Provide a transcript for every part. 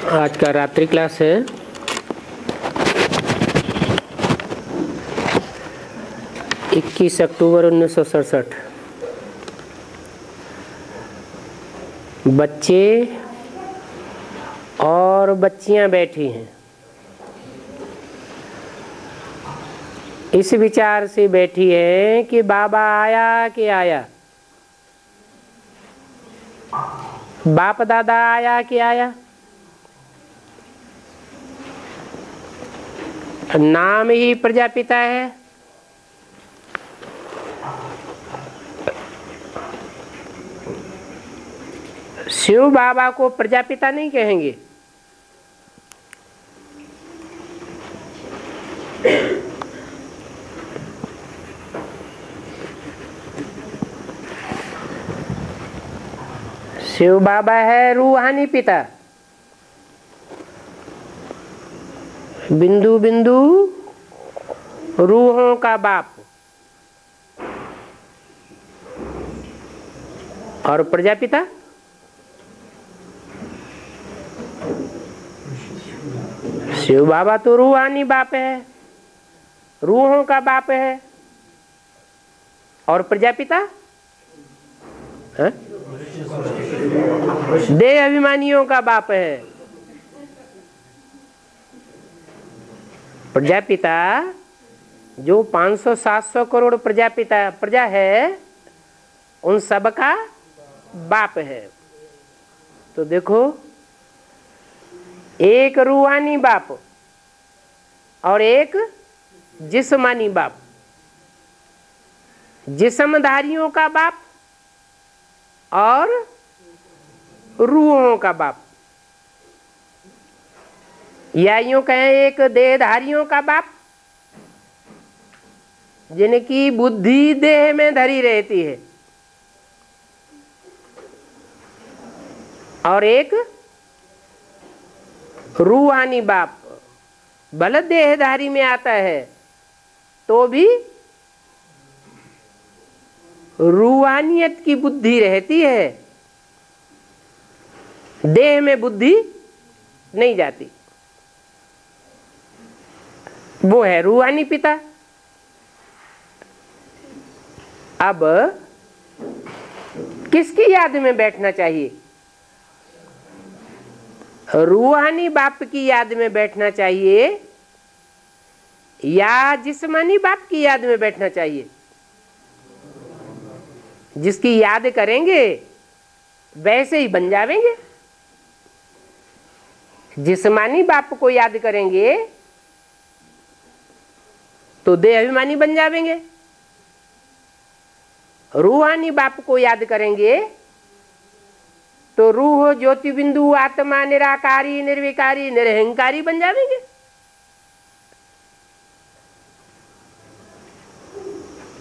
आज का रात्रि क्लास है 21 अक्टूबर 1967। बच्चे और बच्चियां बैठी हैं, इस विचार से बैठी है कि बाबा आया कि आया, बाप दादा आया कि आया। नाम ही प्रजापिता है। शिव बाबा को प्रजापिता नहीं कहेंगे, शिव बाबा है रूहानी पिता। बिंदु बिंदु रूहों का बाप। और प्रजापिता शिव बाबा तो रूहानी बाप है, रूहों का बाप है। और प्रजापिता देह अभिमानियों का बाप है। प्रजापिता जो 500-700 करोड़ प्रजा है, उन सब का बाप है। तो देखो, एक रूहानी बाप और एक जिस्मानी बाप। जिस्मधारियों का बाप और रूहों का बाप, या यूं कहें एक देहधारियों का बाप, जिनकी बुद्धि देह में धरी रहती है, और एक रूहानी बाप। भले देहधारी में आता है तो भी रूहानियत की बुद्धि रहती है, देह में बुद्धि नहीं जाती। वो है रूहानी पिता। अब किसकी याद में बैठना चाहिए? रूहानी बाप की याद में बैठना चाहिए या जिस्मानी बाप की याद में बैठना चाहिए? जिसकी याद करेंगे वैसे ही बन जावेंगे। जिस्मानी बाप को याद करेंगे तो देह अभिमानी बन जावेंगे। रूहानी बाप को याद करेंगे तो रूह, ज्योति बिंदु, आत्मा, निराकारी, निर्विकारी, निरहंकारी बन जावेंगे।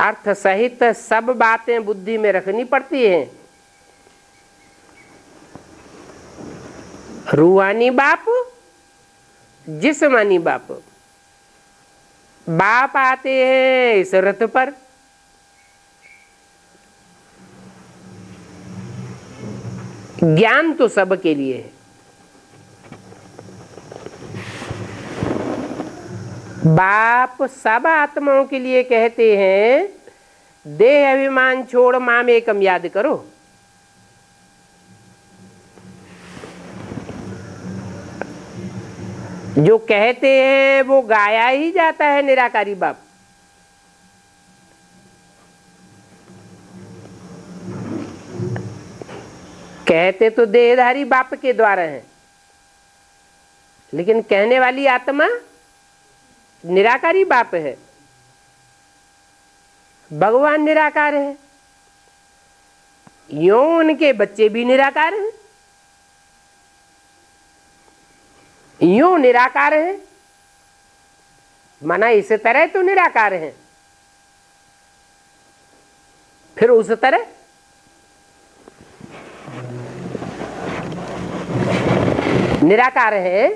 अर्थ सहित सब बातें बुद्धि में रखनी पड़ती हैं। रूहानी बाप, जिस्मानी बाप। बाप आते हैं इस रथ पर, ज्ञान तो सबके लिए है। बाप सब आत्माओं के लिए कहते हैं, देह अभिमान छोड़ मामेकम याद करो। जो कहते हैं वो गाया ही जाता है निराकारी बाप। कहते तो देहधारी बाप के द्वारा हैं, लेकिन कहने वाली आत्मा निराकारी बाप है। भगवान निराकार है, यूं उनके बच्चे भी निराकार हैं। यूं निराकार है माना इस तरह तो निराकार है, फिर उस तरह निराकार है।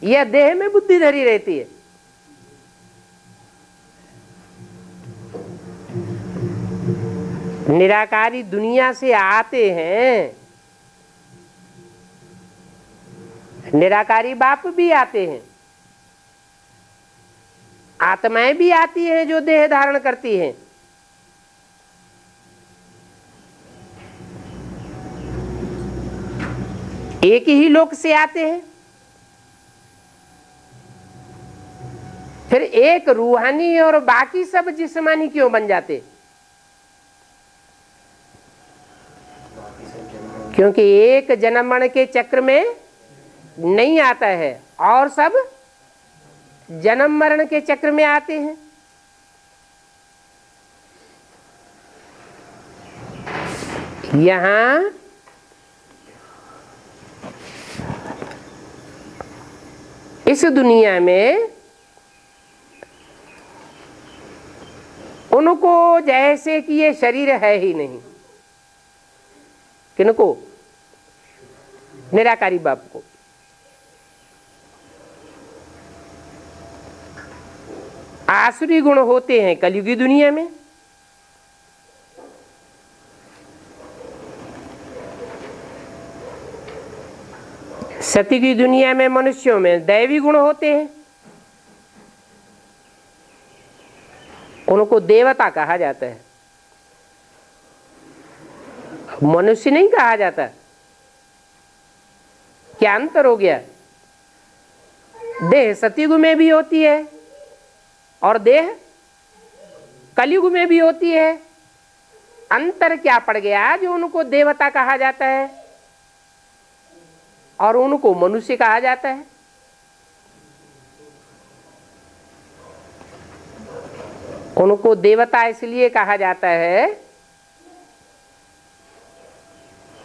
यह देह में बुद्धि धरी रहती है। निराकारी दुनिया से आते हैं, निराकारी बाप भी आते हैं, आत्माएं भी आती हैं जो देह धारण करती हैं। एक ही लोक से आते हैं। फिर एक रूहानी और बाकी सब जिस्मानी क्यों बन जाते? क्योंकि एक जन्म मरण के चक्र में नहीं आता है और सब जन्म मरण के चक्र में आते हैं। यहां इस दुनिया में उनको जैसे कि ये शरीर है ही नहीं। किनको? निराकारी बाप को। आसुरी गुण होते हैं कलयुगी दुनिया में, सती की दुनिया में मनुष्यों में दैवी गुण होते हैं। उनको देवता कहा जाता है, मनुष्य नहीं कहा जाता। क्या अंतर हो गया? देह सतयुग में भी होती है और देह कलयुग में भी होती है। अंतर क्या पड़ गया जो उनको देवता कहा जाता है और उनको मनुष्य कहा जाता है? उनको देवता इसलिए कहा जाता है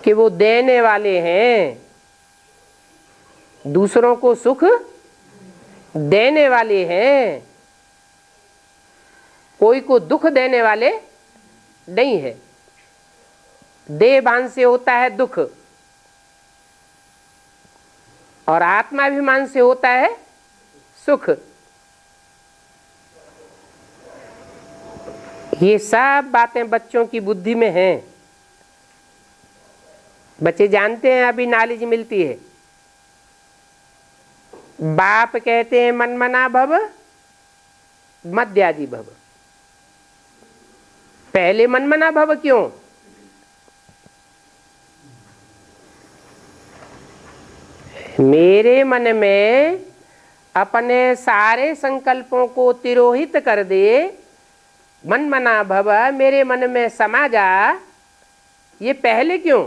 कि वो देने वाले हैं, दूसरों को सुख देने वाले हैं, कोई को दुख देने वाले नहीं है। देहभान से होता है दुख और आत्माभिमान से होता है सुख। ये सब बातें बच्चों की बुद्धि में हैं। बच्चे जानते हैं, अभी नॉलेज मिलती है। बाप कहते हैं मनमना भव मध्याजी भव। पहले मनमना भव क्यों? मेरे मन में अपने सारे संकल्पों को तिरोहित कर दे, मनमना भव, मेरे मन में समा जा। ये पहले क्यों?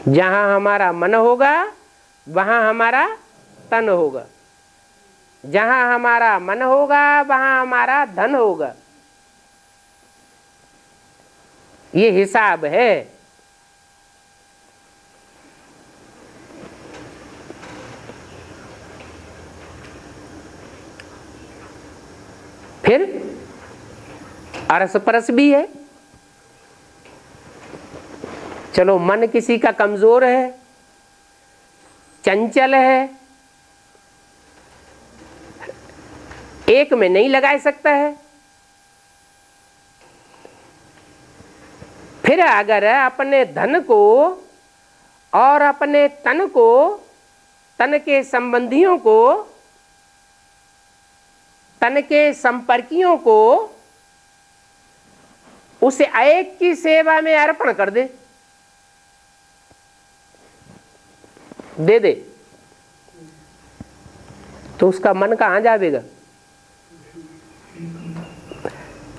जहां हमारा मन होगा वहां हमारा तन होगा, जहां हमारा मन होगा वहां हमारा धन होगा। ये हिसाब है। फिर अरस परस भी है। चलो मन किसी का कमजोर है, चंचल है, एक में नहीं लगा सकता है। फिर अगर अपने धन को और अपने तन को, तन के संबंधियों को, तन के संपर्कियों को उसे एक की सेवा में अर्पण कर दे, दे दे, तो उसका मन कहां जावेगा?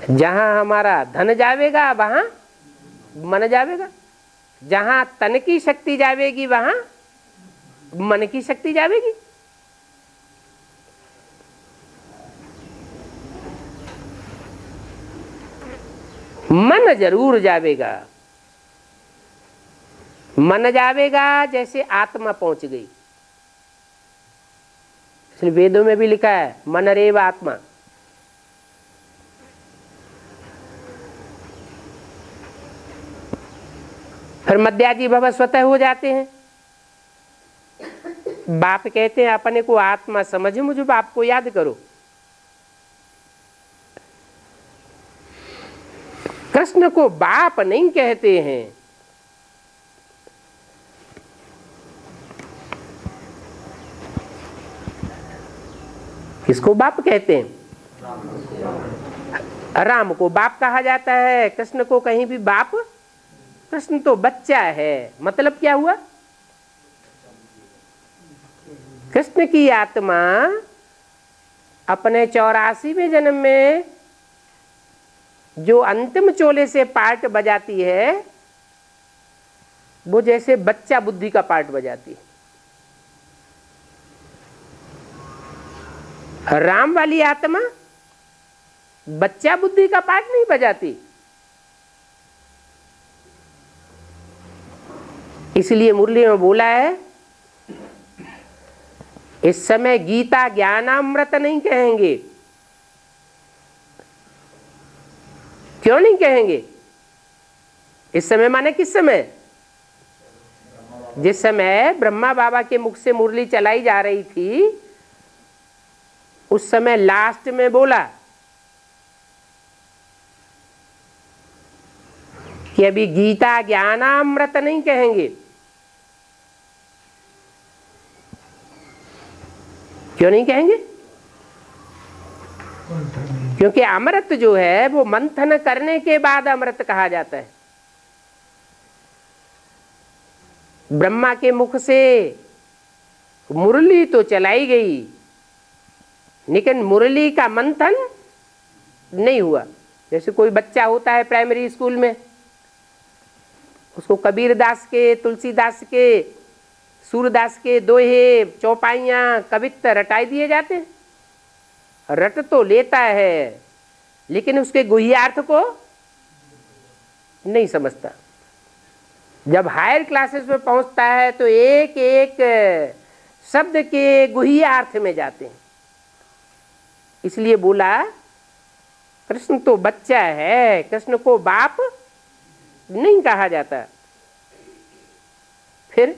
जहां हमारा धन जावेगा वहां मन जावेगा, जहां तन की शक्ति जावेगी वहां मन की शक्ति जावेगी। मन जरूर जावेगा। मन जावेगा जैसे आत्मा पहुंच गई। इसलिए वेदों में भी लिखा है मन रेव आत्मा। फिर मध्याजी भव स्वतः हो जाते हैं। बाप कहते हैं अपने को आत्मा समझ, मुझे बाप को याद करो। कृष्ण कृष्ण को बाप नहीं कहते हैं। किसको बाप कहते हैं? राम को बाप कहा जाता है, कृष्ण को कहीं भी बाप। कृष्ण तो बच्चा है, मतलब क्या हुआ? कृष्ण की आत्मा अपने 84वें जन्म में जो अंतिम चोले से पार्ट बजाती है, वो जैसे बच्चा बुद्धि का पार्ट बजाती है। राम वाली आत्मा बच्चा बुद्धि का पार्ट नहीं बजाती। इसलिए मुरली में बोला है, इस समय गीता ज्ञानामृत नहीं कहेंगे। क्यों नहीं कहेंगे? इस समय माने किस समय? जिस समय ब्रह्मा बाबा के मुख से मुरली चलाई जा रही थी, उस समय लास्ट में बोला कि अभी गीता ज्ञानामृत नहीं कहेंगे। क्यों नहीं कहेंगे? क्योंकि अमृत जो है वो मंथन करने के बाद अमृत कहा जाता है। ब्रह्मा के मुख से मुरली तो चलाई गई, लेकिन मुरली का मंथन नहीं हुआ। जैसे कोई बच्चा होता है प्राइमरी स्कूल में, उसको कबीरदास के, तुलसीदास के, सूरदास के दोहे, चौपाइयाँ, कवित्त रटाई दिए जाते हैं। रट तो लेता है, लेकिन उसके गुह्यार्थ को नहीं समझता। जब हायर क्लासेस में पहुंचता है तो एक एक शब्द के गुह्यार्थ में जाते हैं। इसलिए बोला कृष्ण तो बच्चा है, कृष्ण को बाप नहीं कहा जाता। फिर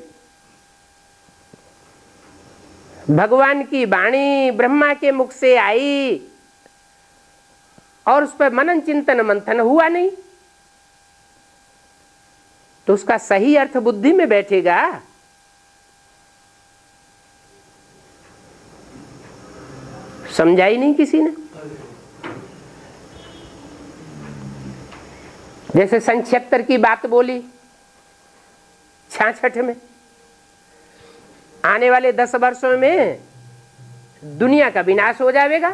भगवान की वाणी ब्रह्मा के मुख से आई और उस पर मनन चिंतन मंथन हुआ नहीं, तो उसका सही अर्थ बुद्धि में बैठेगा। समझा ही नहीं किसी ने। जैसे सन 76 की बात बोली 66 में, आने वाले 10 वर्षों में दुनिया का विनाश हो जाएगा,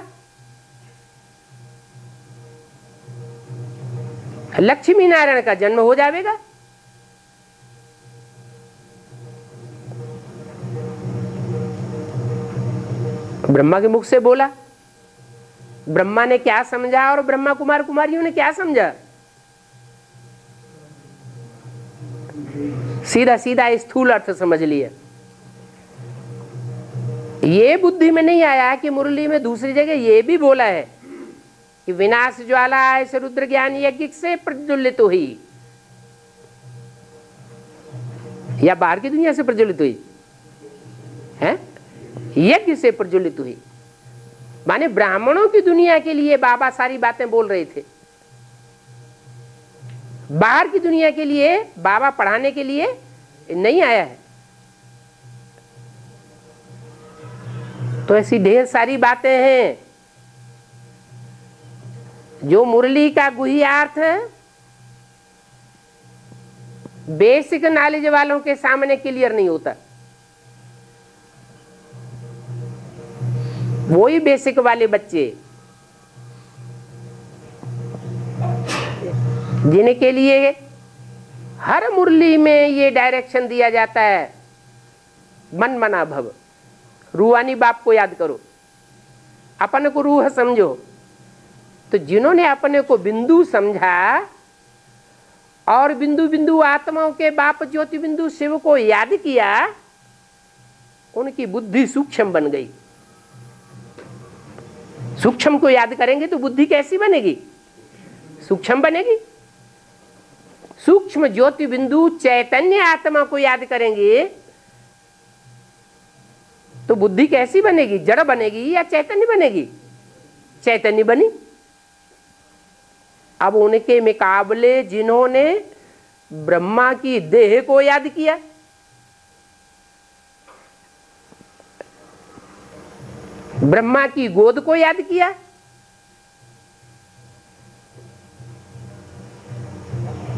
लक्ष्मी नारायण का जन्म हो जाएगा। ब्रह्मा के मुख से बोला। ब्रह्मा ने क्या समझा और ब्रह्मा कुमार कुमारियों ने क्या समझा? सीधा सीधा स्थूल अर्थ समझ लिया। ये बुद्धि में नहीं आया कि मुरली में दूसरी जगह ये भी बोला है कि विनाश ज्वाला ऐसे रुद्र ज्ञान यज्ञ से प्रज्वलित हुई, या बाहर की दुनिया से प्रज्वलित हुई है? यज्ञ से प्रज्वलित हुई। माने ब्राह्मणों की दुनिया के लिए बाबा सारी बातें बोल रहे थे। बाहर की दुनिया के लिए बाबा पढ़ाने के लिए नहीं आया है। तो ऐसी ढेर सारी बातें हैं जो मुरली का गुह्यार्थ है, बेसिक नॉलेज वालों के सामने क्लियर नहीं होता। वही बेसिक वाले बच्चे जिनके लिए हर मुरली में ये डायरेक्शन दिया जाता है, मन मना भव, रूहानी बाप को याद करो, अपन को रूह समझो। तो जिन्होंने अपने को बिंदु समझा और बिंदु बिंदु आत्माओं के बाप ज्योति बिंदु शिव को याद किया, उनकी बुद्धि सूक्ष्म बन गई। सूक्ष्म को याद करेंगे तो बुद्धि कैसी बनेगी? सूक्ष्म बनेगी। सूक्ष्म ज्योति बिंदु चैतन्य आत्मा को याद करेंगे तो बुद्धि कैसी बनेगी? जड़ बनेगी या चैतन्य बनेगी? चैतन्य बनी। अब उनके मुकाबले जिन्होंने ब्रह्मा की देह को याद किया, ब्रह्मा की गोद को याद किया,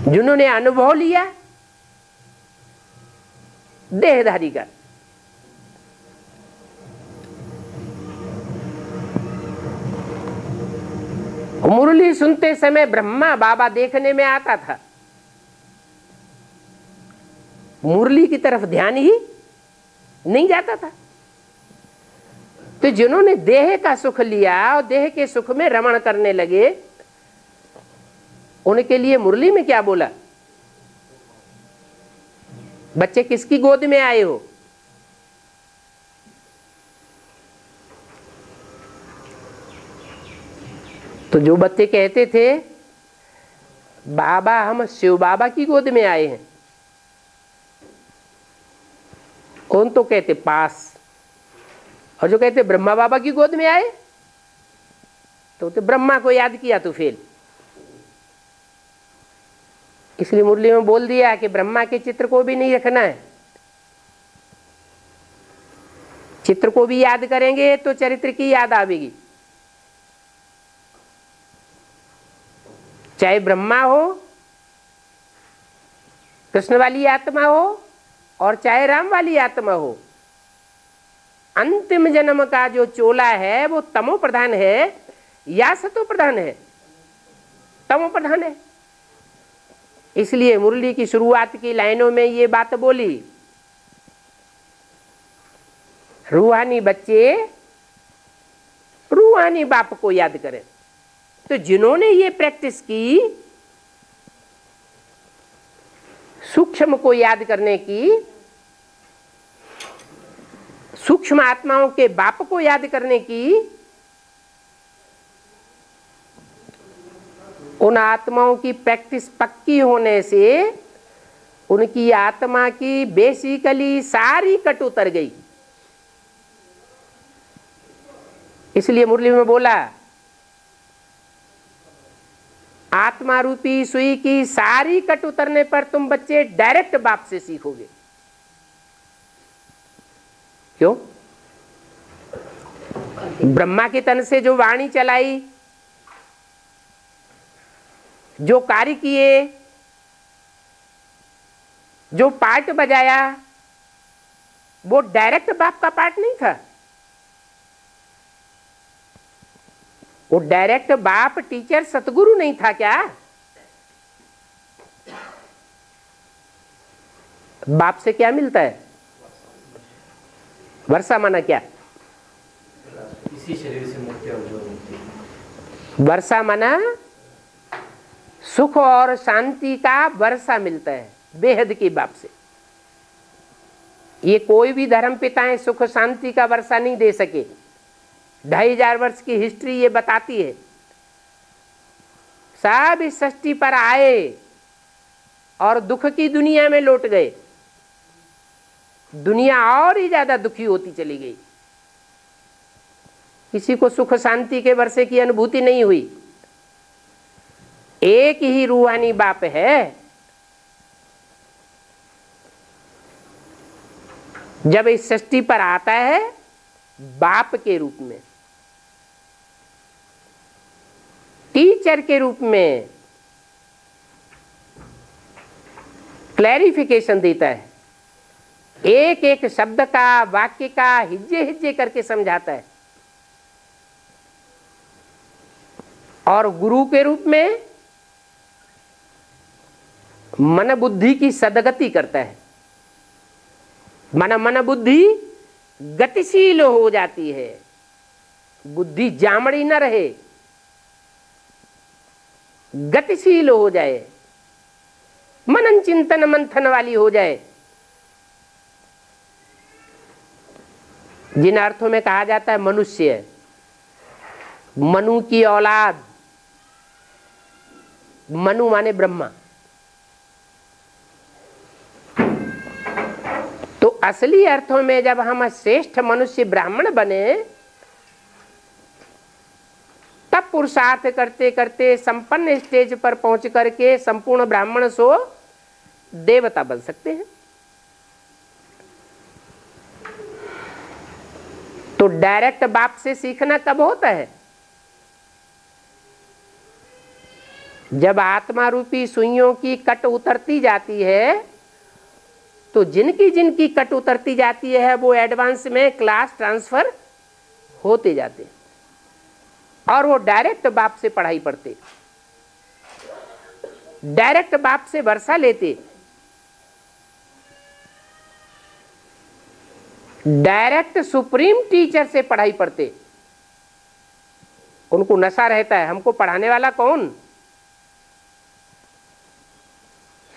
जिन्होंने अनुभव लिया देहधारी का, मुरली सुनते समय ब्रह्मा बाबा देखने में आता था, मुरली की तरफ ध्यान ही नहीं जाता था। तो जिन्होंने देह का सुख लिया और देह के सुख में रमण करने लगे, उनके लिए मुरली में क्या बोला? बच्चे किसकी गोद में आए हो? तो जो बच्चे कहते थे बाबा हम शिव बाबा की गोद में आए हैं, कौन तो कहते पास, और जो कहते ब्रह्मा बाबा की गोद में आए तो ब्रह्मा को याद किया तो फेल। इसलिए मुरली में बोल दिया कि ब्रह्मा के चित्र को भी नहीं रखना है, चित्र को भी याद करेंगे तो चरित्र की याद आवेगी। चाहे ब्रह्मा हो, कृष्ण वाली आत्मा हो, और चाहे राम वाली आत्मा हो, अंतिम जन्म का जो चोला है वो तमो प्रधान है या सतो प्रधान है? तमो प्रधान है। इसलिए मुरली की शुरुआत की लाइनों में ये बात बोली, रूहानी बच्चे रूहानी बाप को याद करें। तो जिन्होंने ये प्रैक्टिस की, सूक्ष्म को याद करने की, सूक्ष्म आत्माओं के बाप को याद करने की, उन आत्माओं की प्रैक्टिस पक्की होने से उनकी आत्मा की बेसिकली सारी कट उतर गई। इसलिए मुरली में बोला आत्मा रूपी सुई की सारी कट उतरने पर तुम बच्चे डायरेक्ट बाप से सीखोगे। क्यों? ब्रह्मा के तन से जो वाणी चलाई, जो कार्य किए, जो पार्ट बजाया, वो डायरेक्ट बाप का पार्ट नहीं था। वो डायरेक्ट बाप टीचर सतगुरु नहीं था क्या? बाप से क्या मिलता है? वर्षा माना क्या? इसी शरीर से मुक्ति। वर्षा माना सुख और शांति का वर्षा मिलता है बेहद की बाप से। ये कोई भी धर्म पिताएं सुख शांति का वर्षा नहीं दे सके। 2500 वर्ष की हिस्ट्री ये बताती है। सब इस सृष्टि पर आए और दुख की दुनिया में लौट गए। दुनिया और ही ज्यादा दुखी होती चली गई। किसी को सुख शांति के वर्षे की अनुभूति नहीं हुई। एक ही रूहानी बाप है। जब इस सृष्टि पर आता है बाप के रूप में, टीचर के रूप में, क्लैरिफिकेशन देता है। एक एक शब्द का, वाक्य का हिज्जे हिज्जे करके समझाता है। और गुरु के रूप में मन बुद्धि की सदगति करता है। मन बुद्धि गतिशील हो जाती है। बुद्धि जामड़ी न रहे, गतिशील हो जाए, मनन चिंतन मंथन वाली हो जाए। जिन अर्थों में कहा जाता है मनुष्य, मनु की औलाद, मनु माने ब्रह्मा। तो असली अर्थों में जब हम श्रेष्ठ मनुष्य ब्राह्मण बने, तब सब पुरुषार्थ करते करते संपन्न स्टेज पर पहुंच करके संपूर्ण ब्राह्मण सो देवता बन सकते हैं। तो डायरेक्ट बाप से सीखना कब होता है? जब आत्मा रूपी सुइयों की कट उतरती जाती है, तो जिनकी जिनकी कट उतरती जाती है वो एडवांस में क्लास ट्रांसफर होते जाते और वो डायरेक्ट बाप से पढ़ाई पढ़ते, डायरेक्ट बाप से वर्षा लेते, डायरेक्ट सुप्रीम टीचर से पढ़ाई पढ़ते। उनको नशा रहता है, हमको पढ़ाने वाला कौन?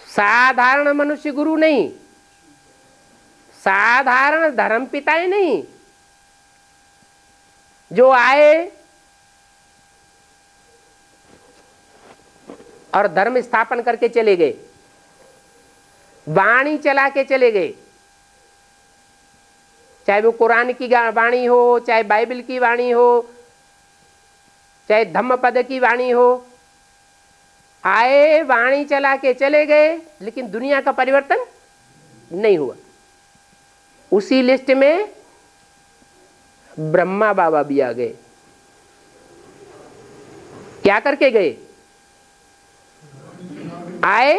साधारण मनुष्य गुरु नहीं, साधारण धर्म पिताएं नहीं, जो आए और धर्म स्थापन करके चले गए, वाणी चला के चले गए, चाहे वो कुरान की वाणी हो, चाहे बाइबल की वाणी हो, चाहे धम्मपद की वाणी हो। आए, वाणी चला के चले गए, लेकिन दुनिया का परिवर्तन नहीं हुआ। उसी लिस्ट में ब्रह्मा बाबा भी आ गए। क्या करके गए? आए,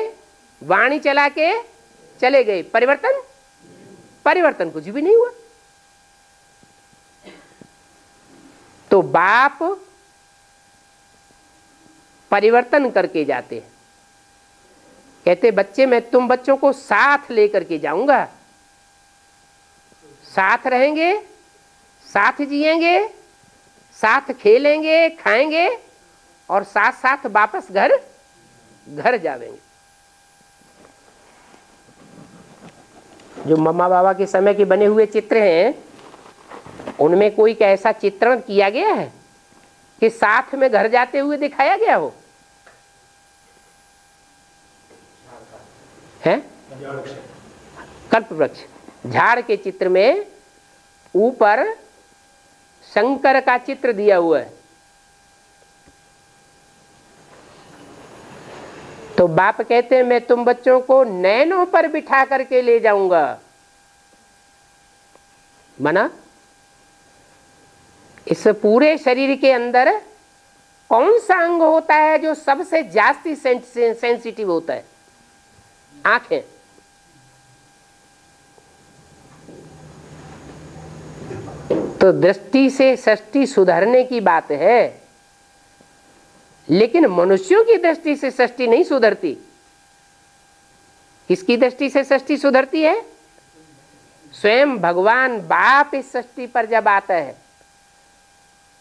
वाणी चला के चले गए, परिवर्तन परिवर्तन कुछ भी नहीं हुआ। तो बाप परिवर्तन करके जाते हैं। कहते बच्चे, मैं तुम बच्चों को साथ लेकर के जाऊंगा, साथ रहेंगे, साथ जिएंगे, साथ खेलेंगे, खाएंगे और साथ साथ वापस घर जावेंगे। जो मम्मा बाबा के समय के बने हुए चित्र हैं, उनमें कोई कैसा चित्रण किया गया है कि साथ में घर जाते हुए दिखाया गया हो? है कल्प वृक्ष, झाड़ के चित्र में ऊपर शंकर का चित्र दिया हुआ है। तो बाप कहते हैं मैं तुम बच्चों को नैनों पर बिठा करके ले जाऊंगा। माना इस पूरे शरीर के अंदर कौन सा अंग होता है जो सबसे जास्ती सेंसिटिव होता है? आंखें। तो दृष्टि से सृष्टि सुधरने की बात है, लेकिन मनुष्यों की दृष्टि से सृष्टि नहीं सुधरती। किसकी दृष्टि से सृष्टि सुधरती है? स्वयं भगवान बाप इस सृष्टि पर जब आता है,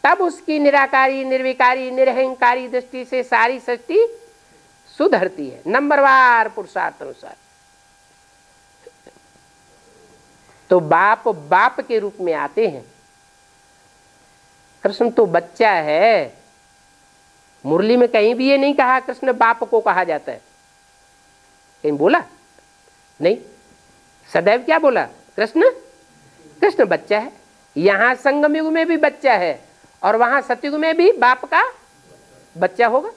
तब उसकी निराकारी, निर्विकारी, निरहंकारी दृष्टि से सारी सृष्टि सुधरती है, नंबरवार पुरुषार्थ अनुसार। तो बाप के रूप में आते हैं। कृष्ण तो बच्चा है। मुरली में कहीं भी ये नहीं कहा कृष्ण बाप को कहा जाता है, कहीं बोला नहीं। सदैव क्या बोला? कृष्ण बच्चा है। यहां संगम युग में भी बच्चा है और वहां सतयुग में भी बाप का बच्चा होगा।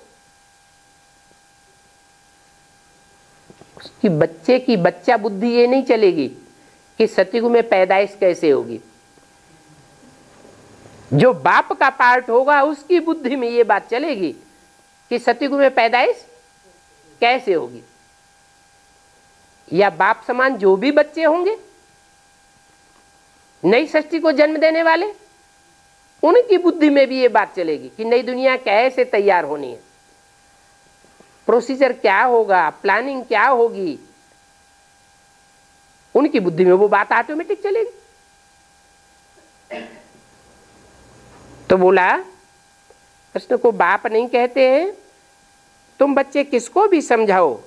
उसकी बच्चे की बच्चा बुद्धि ये नहीं चलेगी कि सतयुग में पैदाइश कैसे होगी। जो बाप का पार्ट होगा उसकी बुद्धि में ये बात चलेगी कि सतयुग में पैदाइश कैसे होगी। या बाप समान जो भी बच्चे होंगे नई सृष्टि को जन्म देने वाले, उनकी बुद्धि में भी ये बात चलेगी कि नई दुनिया कैसे तैयार होनी है, प्रोसीजर क्या होगा, प्लानिंग क्या होगी। उनकी बुद्धि में वो बात ऑटोमेटिक चलेगी। तो बोला कृष्ण को बाप नहीं कहते हैं। तुम बच्चे किसको भी समझाओ,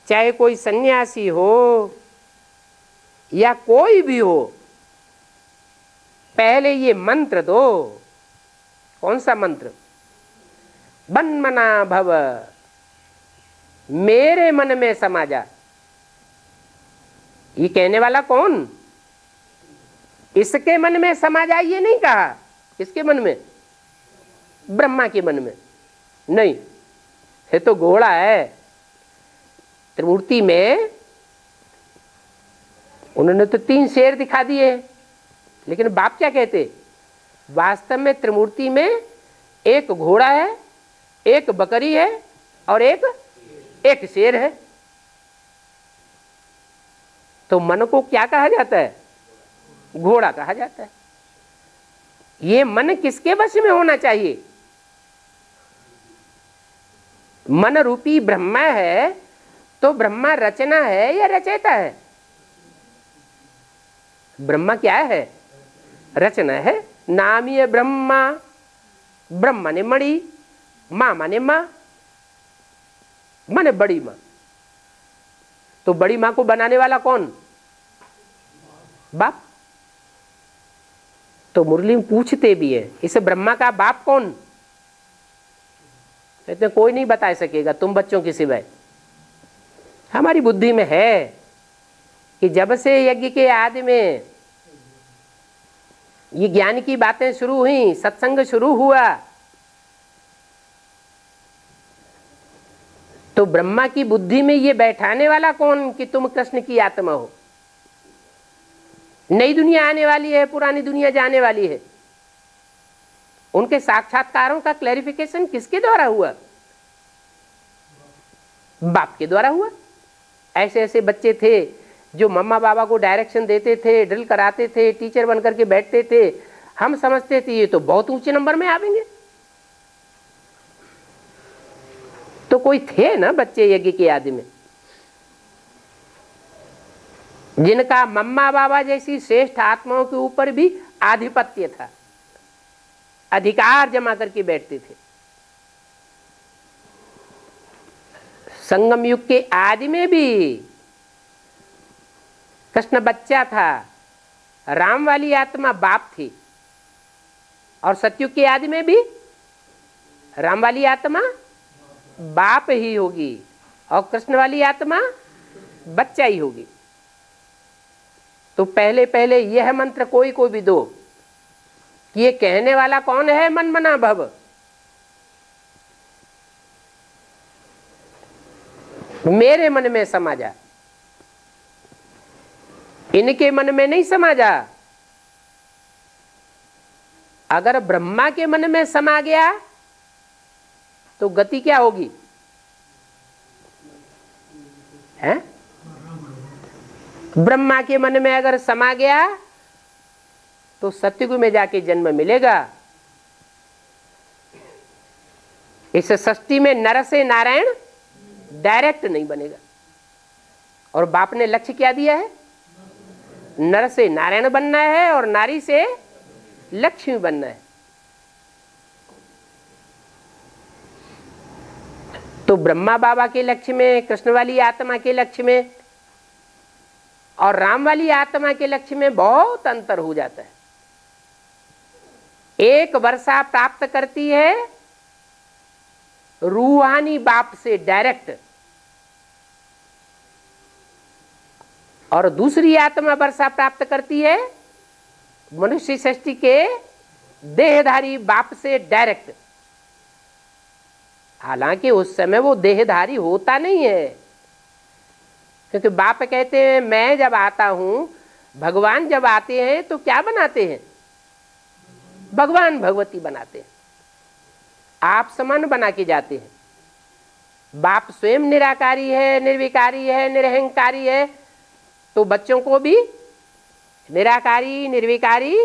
चाहे कोई सन्यासी हो या कोई भी हो, पहले ये मंत्र दो। कौन सा मंत्र? मन्मना भव, मेरे मन में समा जा। ये कहने वाला कौन? इसके मन में समा जा ये नहीं कहा। किसके मन में? ब्रह्मा के मन में नहीं, ये तो घोड़ा है। त्रिमूर्ति में उन्होंने तो 3 शेर दिखा दिए, लेकिन बाप क्या कहते, वास्तव में त्रिमूर्ति में एक घोड़ा है, एक बकरी है और एक शेर है। तो मन को क्या कहा जाता है, घोड़ा कहा जाता है। ये मन किसके वश में होना चाहिए, मन रूपी ब्रह्मा है। तो ब्रह्मा रचना है या रचयिता है, ब्रह्मा क्या है, रचना है। नामीय ब्रह्मा, ब्रह्म माने मणि, मां माने मां, माने बड़ी मां। तो बड़ी मां को बनाने वाला कौन, बाप। तो मुरली में पूछते भी है, इस ब्रह्मा का बाप कौन, कहते कोई नहीं बता सकेगा तुम बच्चों के सिवाय। हमारी बुद्धि में है कि जब से यज्ञ के आदि में ये ज्ञान की बातें शुरू हुई, सत्संग शुरू हुआ, तो ब्रह्मा की बुद्धि में ये बैठाने वाला कौन कि तुम कृष्ण की आत्मा हो। नई दुनिया आने वाली है, पुरानी दुनिया जाने वाली है। उनके साक्षात्कारों का क्लैरिफिकेशन किसके द्वारा हुआ, बाप के द्वारा हुआ। ऐसे ऐसे बच्चे थे जो मम्मा बाबा को डायरेक्शन देते थे, ड्रिल कराते थे, टीचर बनकर के बैठते थे। हम समझते थे ये तो बहुत ऊंचे नंबर में आवेंगे। तो कोई थे ना बच्चे यज्ञ के आदि में जिनका मम्मा बाबा जैसी श्रेष्ठ आत्माओं के ऊपर भी आधिपत्य था, अधिकार जमा करके बैठते थे। संगम युग के आदि में भी कृष्ण बच्चा था, राम वाली आत्मा बाप थी, और सतयुग के आदि में भी राम वाली आत्मा बाप ही होगी और कृष्ण वाली आत्मा बच्चा ही होगी। तो पहले पहले यह मंत्र कोई को भी दो कि ये कहने वाला कौन है, मन मना भव। मेरे मन में समा जा, इनके मन में नहीं समा जा। अगर ब्रह्मा के मन में समा गया तो गति क्या होगी, है? ब्रह्मा के मन में अगर समा गया तो सतयुग में जाके जन्म मिलेगा। इस सृष्टि में नर से नारायण डायरेक्ट नहीं बनेगा। और बाप ने लक्ष्य क्या दिया है, नर से नारायण बनना है और नारी से लक्ष्मी बनना है। तो ब्रह्मा बाबा के लक्ष्य में, कृष्ण वाली आत्मा के लक्ष्य में और राम वाली आत्मा के लक्ष्य में बहुत अंतर हो जाता है। एक वर्षा प्राप्त करती है रूहानी बाप से डायरेक्ट, और दूसरी आत्मा वर्षा प्राप्त करती है मनुष्य सृष्टि के देहधारी बाप से डायरेक्ट। हालांकि उस समय वो देहधारी होता नहीं है, क्योंकि बाप कहते हैं मैं जब आता हूं, भगवान जब आते हैं तो क्या बनाते हैं, भगवान भगवती बनाते हैं, आप समान बना के जाते हैं। बाप स्वयं निराकारी है, निर्विकारी है, निरहंकारी है, तो बच्चों को भी निराकारी, निर्विकारी,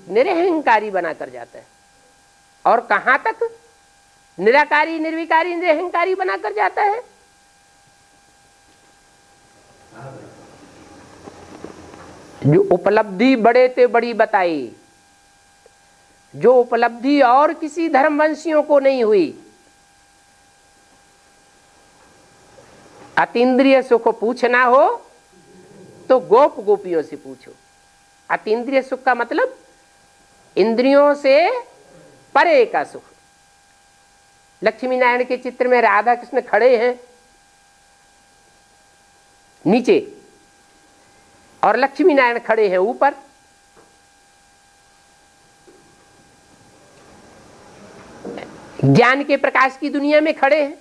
निरहंकारी बनाकर जाता है। और कहां तक निराकारी, निर्विकारी, निरहंकारी बनाकर जाता है, जो उपलब्धि बड़े ते बड़ी बताई, जो उपलब्धि और किसी धर्मवंशियों को नहीं हुई। अतीन्द्रिय सुख पूछना हो तो गोप गोपियों से पूछो। अतीन्द्रिय सुख का मतलब इंद्रियों से परे का सुख। लक्ष्मी नारायण के चित्र में राधा कृष्ण खड़े हैं नीचे और लक्ष्मी नारायण खड़े हैं ऊपर। ज्ञान के प्रकाश की दुनिया में खड़े हैं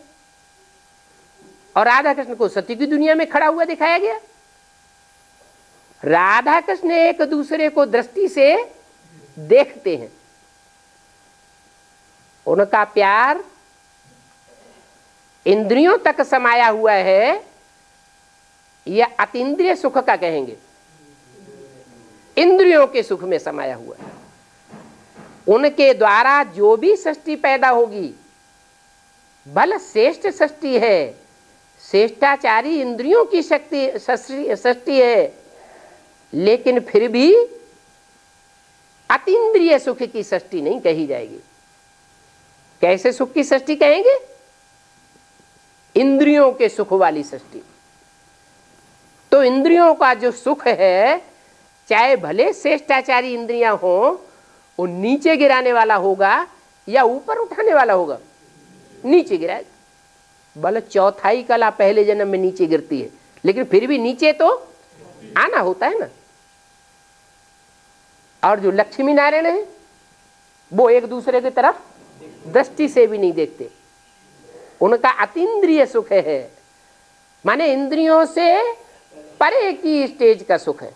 और राधा कृष्ण को सत्य की दुनिया में खड़ा हुआ दिखाया गया। राधा कृष्ण एक दूसरे को दृष्टि से देखते हैं, उनका प्यार इंद्रियों तक समाया हुआ है, यह अतीन्द्रिय सुख का कहेंगे, इंद्रियों के सुख में समाया हुआ है। उनके द्वारा जो भी सृष्टि पैदा होगी भले श्रेष्ठ सृष्टि है, श्रेष्ठाचारी इंद्रियों की शक्ति सृष्टि है, लेकिन फिर भी अतीन्द्रिय सुख की सृष्टि नहीं कही जाएगी। कैसे सुख की सृष्टि कहेंगे? इंद्रियों के सुख वाली सृष्टि। तो इंद्रियों का जो सुख है, चाहे भले श्रेष्ठाचारी इंद्रियां हो, वो नीचे गिराने वाला होगा या ऊपर उठाने वाला होगा? नीचे गिराएगा। भले चौथाई कला पहले जन्म में नीचे गिरती है, लेकिन फिर भी नीचे तो आना होता है ना। और जो लक्ष्मी नारायण है वो एक दूसरे की तरफ दृष्टि से भी नहीं देखते, उनका अतीन्द्रिय सुख है, माने इंद्रियों से परे की स्टेज का सुख है।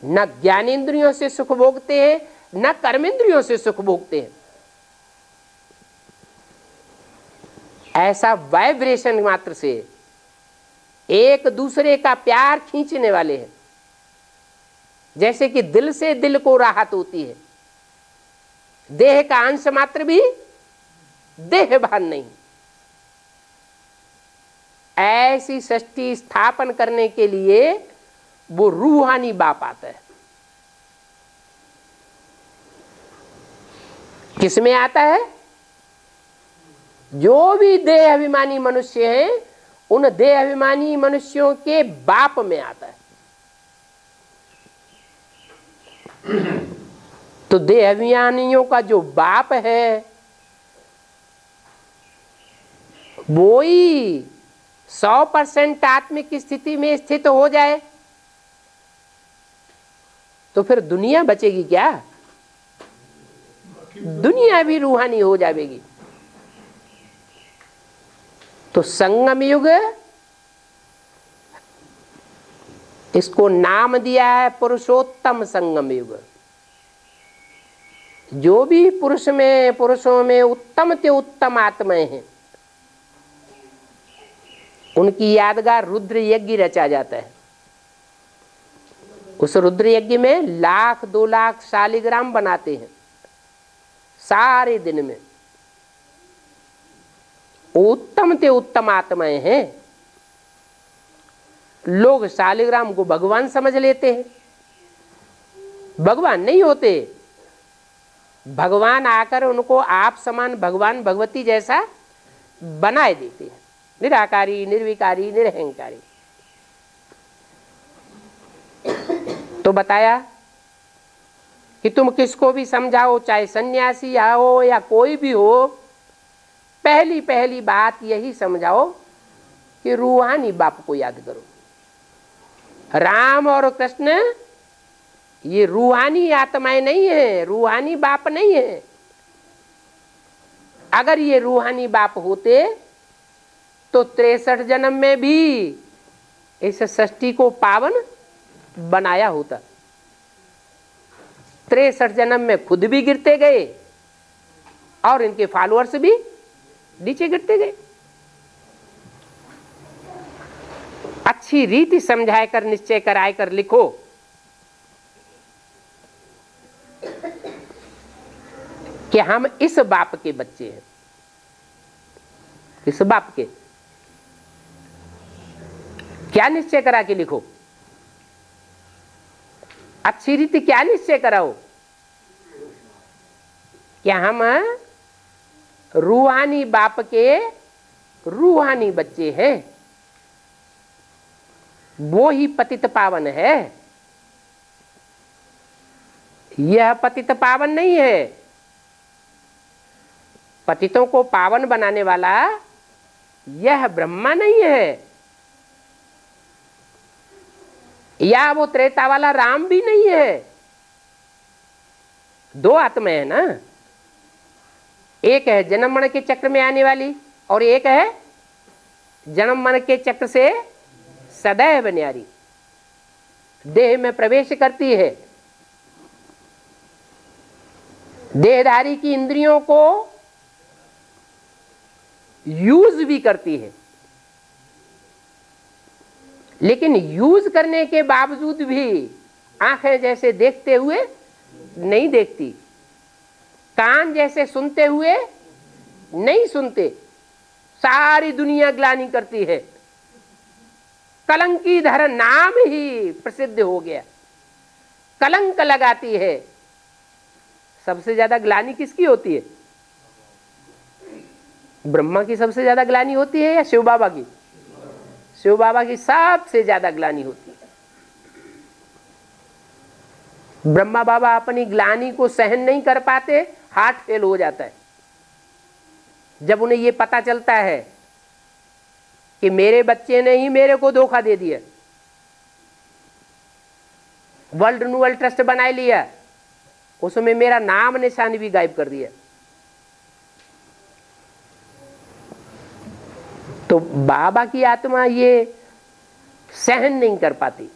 न ज्ञानेंद्रियों से सुख भोगते हैं, न कर्मेंद्रियों से सुख भोगते हैं। ऐसा वाइब्रेशन मात्र से एक दूसरे का प्यार खींचने वाले हैं। जैसे कि दिल से दिल को राहत होती है, देह का अंश मात्र भी देह भान नहीं। ऐसी सृष्टि स्थापन करने के लिए वो रूहानी बाप आता है। किसमें आता है? जो भी देह अभिमानी मनुष्य हैं, उन देह अभिमानी मनुष्यों के बाप में आता है। तो देह अभिमानियों का जो बाप है वो ही 100% आत्मिक स्थिति में स्थित हो जाए तो फिर दुनिया बचेगी क्या? दुनिया भी रूहानी हो जाएगी। तो संगम युग, इसको नाम दिया है पुरुषोत्तम संगम युग। जो भी पुरुषों में उत्तम से उत्तम आत्माएं हैं, उनकी यादगार रुद्र यज्ञ रचा जाता है। उस रुद्र यज्ञ में 1,00,000-2 लाख शालिग्राम बनाते हैं सारे दिन में। उत्तम से उत्तम आत्माएं हैं। लोग शालिग्राम को भगवान समझ लेते हैं, भगवान नहीं होते। भगवान आकर उनको आप समान भगवान भगवती जैसा बनाए देते हैं, निराकारी, निर्विकारी, निरहंकारी। तो बताया कि तुम किसको भी समझाओ, चाहे सन्यासी हो या कोई भी हो, पहली पहली बात यही समझाओ कि रूहानी बाप को याद करो। राम और कृष्ण ये रूहानी आत्माएं नहीं है, रूहानी बाप नहीं है। अगर ये रूहानी बाप होते तो 63 जन्म में भी इस सृष्टि को पावन बनाया होता। 63 जन्म में खुद भी गिरते गए और इनके फॉलोअर्स भी नीचे गिरते गए। अच्छी रीति समझाए कर, निश्चय कराए कर लिखो कि हम इस बाप के बच्चे हैं। इस बाप के क्या निश्चय करा के लिखो, अच्छी रीति क्या निश्चय कराओ कि हम रूहानी बाप के रूहानी बच्चे हैं। वो ही पतित पावन है, यह पतित पावन नहीं है। पतितों को पावन बनाने वाला यह ब्रह्मा नहीं है, या वो त्रेता वाला राम भी नहीं है। दो आत्मा है ना। एक है जन्म मरण के चक्र में आने वाली, और एक है जन्म मरण के चक्र से सदैव न्यारी, देह में प्रवेश करती है, देहधारी की इंद्रियों को यूज भी करती है, लेकिन यूज करने के बावजूद भी आंखें जैसे देखते हुए नहीं देखती, कान जैसे सुनते हुए नहीं सुनते, सारी दुनिया ग्लानि करती है। कलंकीधर नाम ही प्रसिद्ध हो गया, कलंक लगाती है। सबसे ज्यादा ग्लानि किसकी होती है? ब्रह्मा की सबसे ज्यादा ग्लानि होती है या शिव बाबा की? शिव बाबा की सबसे ज्यादा ग्लानि होती है। ब्रह्मा बाबा अपनी ग्लानि को सहन नहीं कर पाते, हार्ट फेल हो जाता है। जब उन्हें यह पता चलता है कि मेरे बच्चे ने ही मेरे को धोखा दे दिया, वर्ल्ड रिन्यूअल ट्रस्ट बना लिया, उसमें मेरा नाम निशान भी गायब कर दिया, तो बाबा की आत्मा ये सहन नहीं कर पाती।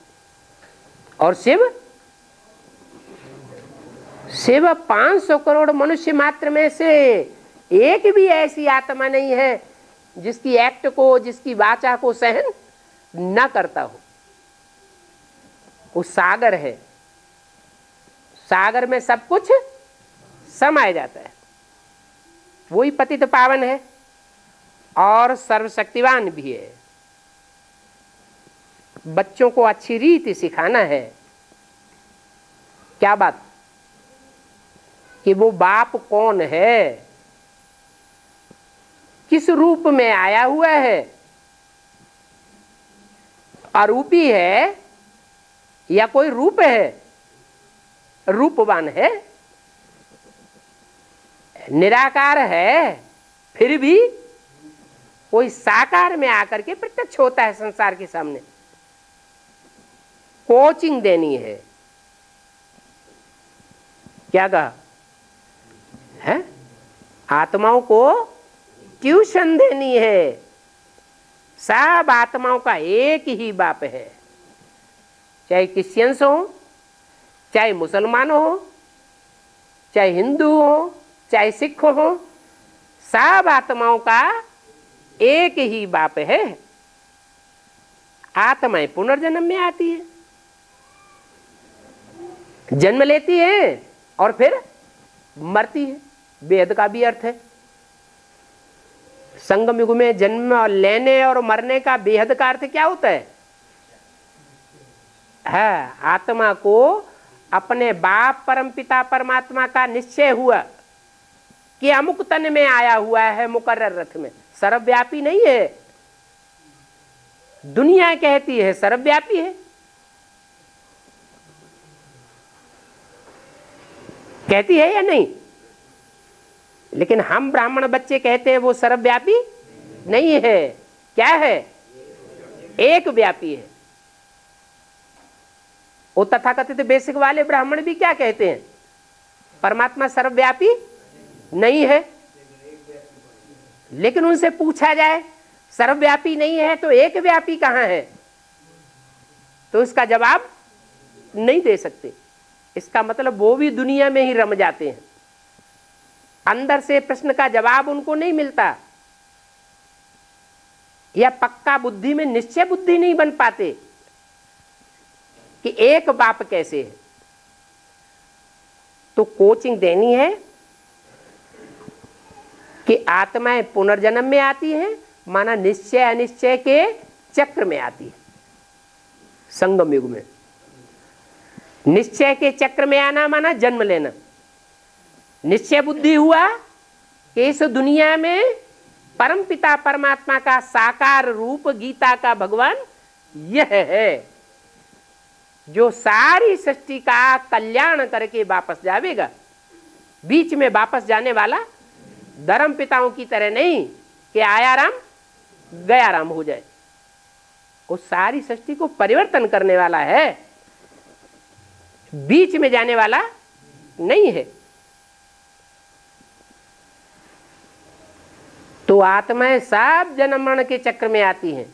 और शिव 500 करोड़ मनुष्य मात्र में से एक भी ऐसी आत्मा नहीं है जिसकी एक्ट को, जिसकी वाचा को सहन न करता हो। वो सागर है, सागर में सब कुछ समाया जाता है। वही पतित पावन है और सर्वशक्तिवान भी है। बच्चों को अच्छी रीति सिखाना है। क्या बात? कि वो बाप कौन है, किस रूप में आया हुआ है, अरूपी है या कोई रूप है, रूपवान है, निराकार है, फिर भी कोई साकार में आकर के प्रत्यक्ष होता है संसार के सामने। कोचिंग देनी है। क्या कहा है? आत्माओं को ट्यूशन देनी है। सब आत्माओं का एक ही बाप है, चाहे क्रिश्चियंस हो, चाहे मुसलमान हो, चाहे हिंदू हो, चाहे सिख हो, सब आत्माओं का एक ही बाप है। आत्माएं पुनर्जन्म में आती है, जन्म लेती है और फिर मरती है। वेद का भी अर्थ है। संगम युग में जन्म लेने और मरने का बेहद का अर्थ क्या होता है? आत्मा को अपने बाप परमपिता परमात्मा का निश्चय हुआ कि अमुक तन में आया हुआ है, मुकर्रर रथ में। सर्वव्यापी नहीं है। दुनिया कहती है सर्वव्यापी है, कहती है या नहीं? लेकिन हम ब्राह्मण बच्चे कहते हैं वो सर्वव्यापी नहीं है। क्या है? एक व्यापी है। वो तथाकथित बेसिक वाले ब्राह्मण भी क्या कहते हैं? परमात्मा सर्वव्यापी नहीं है। लेकिन उनसे पूछा जाए सर्वव्यापी नहीं है तो एक व्यापी कहां है, तो इसका जवाब नहीं दे सकते। इसका मतलब वो भी दुनिया में ही रम जाते हैं। अंदर से प्रश्न का जवाब उनको नहीं मिलता, या पक्का बुद्धि में निश्चय बुद्धि नहीं बन पाते कि एक बाप कैसे है। तो कोचिंग देनी है कि आत्माएं पुनर्जन्म में आती हैं, माना निश्चय अनिश्चय के चक्र में आती है। संगम युग में निश्चय के चक्र में आना माना जन्म लेना। निश्चय बुद्धि हुआ कि इस दुनिया में परमपिता परमात्मा का साकार रूप गीता का भगवान यह है जो सारी सृष्टि का कल्याण करके वापस जावेगा। बीच में वापस जाने वाला धर्म पिताओं की तरह नहीं कि आया राम गया राम हो जाए। वो सारी सृष्टि को परिवर्तन करने वाला है, बीच में जाने वाला नहीं है। तो आत्माएं सब जन्म मरण के चक्र में आती हैं,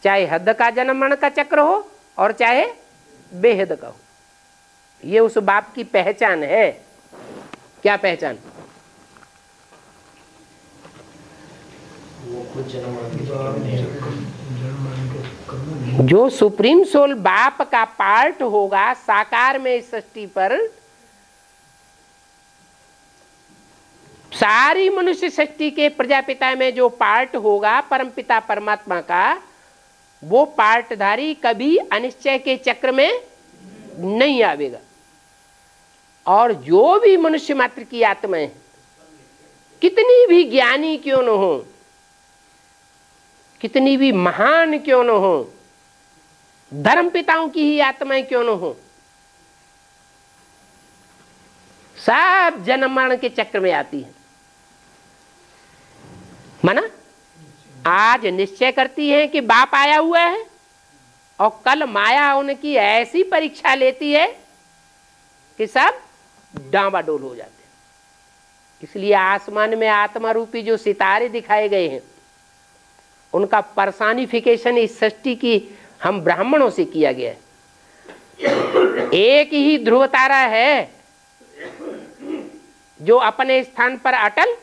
चाहे हद का जन्म मरण का चक्र हो और चाहे बेहद का हो। ये उस बाप की पहचान है। क्या पहचान? वो खुद जन्म मरण के चक्कर में नहीं रहता। जो सुप्रीम सोल बाप का पार्ट होगा साकार में इस सृष्टि पर, सारी मनुष्य सृष्टि के प्रजापिता में जो पार्ट होगा परमपिता परमात्मा का, वो पार्टधारी कभी अनिश्चय के चक्र में नहीं आवेगा। और जो भी मनुष्य मात्र की आत्माएं कितनी भी ज्ञानी क्यों न हो, कितनी भी महान क्यों न हो, धर्म पिताओं की ही आत्माएं क्यों न हो, सब जन्म मरण के चक्र में आती है। माना आज निश्चय करती है कि बाप आया हुआ है और कल माया उनकी ऐसी परीक्षा लेती है कि सब डांवाडोल हो जाते हैं। इसलिए आसमान में आत्मा रूपी जो सितारे दिखाए गए हैं, उनका पर्सनिफिकेशन इस सृष्टि की हम ब्राह्मणों से किया गया है। एक ही ध्रुव तारा है जो अपने स्थान पर अटल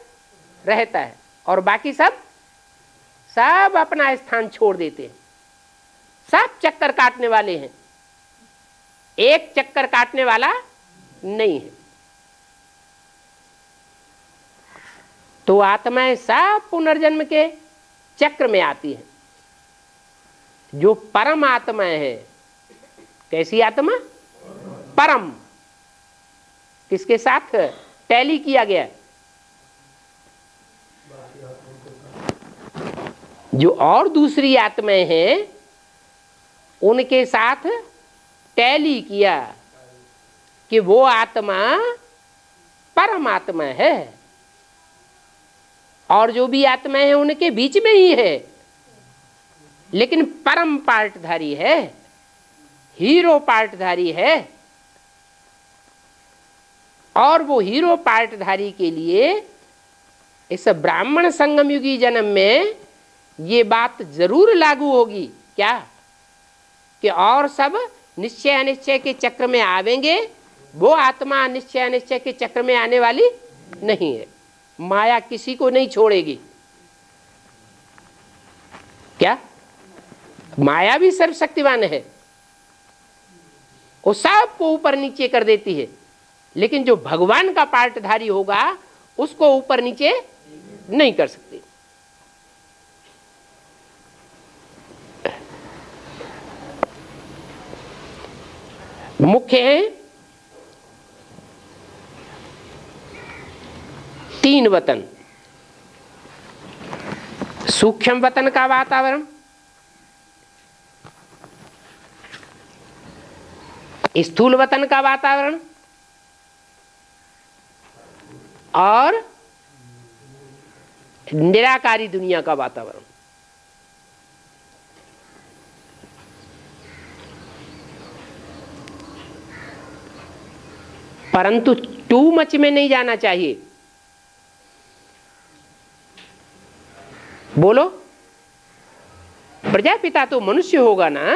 रहता है और बाकी सब अपना स्थान छोड़ देते हैं। सब चक्कर काटने वाले हैं, एक चक्कर काटने वाला नहीं है। तो आत्माएं सब पुनर्जन्म के चक्र में आती है। जो परम आत्माएं है, कैसी आत्मा? परम। किसके साथ टैली किया गया? जो और दूसरी आत्माएं हैं उनके साथ टैली किया कि वो आत्मा परम आत्मा है, और जो भी आत्माएं हैं उनके बीच में ही है, लेकिन परम पार्टधारी है, हीरो पार्टधारी है। और वो हीरो पार्टधारी के लिए इस ब्राह्मण संगम युगी जन्म में ये बात जरूर लागू होगी। क्या? कि और सब निश्चय अनिश्चय के चक्र में आवेंगे, वो आत्मा निश्चय अनिश्चय के चक्र में आने वाली नहीं है। माया किसी को नहीं छोड़ेगी। क्या? माया भी सर्वशक्तिवान है, वो सबको ऊपर नीचे कर देती है, लेकिन जो भगवान का पार्टधारी होगा उसको ऊपर नीचे नहीं कर सकती। मुख्य है 3 वतन। सूक्ष्म वतन का वातावरण, स्थूल वतन का वातावरण और निराकारी दुनिया का वातावरण। परंतु टू मच में नहीं जाना चाहिए। बोलो, प्रजापिता तो मनुष्य होगा ना।